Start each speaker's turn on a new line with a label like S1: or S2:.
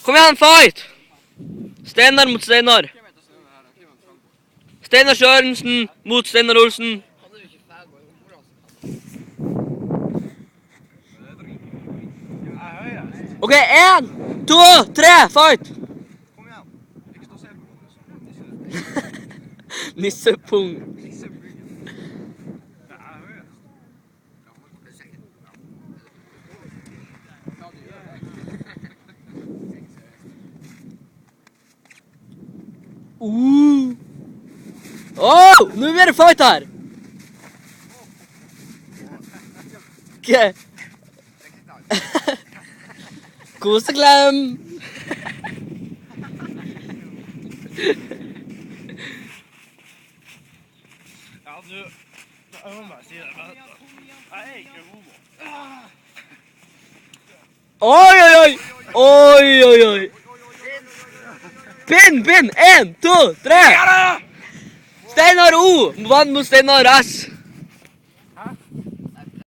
S1: Kom igjen, fight! Steinar mot Steinar. Steinar Sørensen mot Steinar Olsen. Ok, 1, 2, 3, fight!
S2: Kom igjen. Ikke stå og se på meg.
S1: Nissepung. Nå blir det fight her! Ok. Koseklem!
S2: Ja, du... Jeg må bare si det, men... Jeg er ikke homo.
S1: Oi, oi, oi! Oi, oi, oi! Pinn, pinn! 1, 2, 3! Steinar O vant mot Steinar S.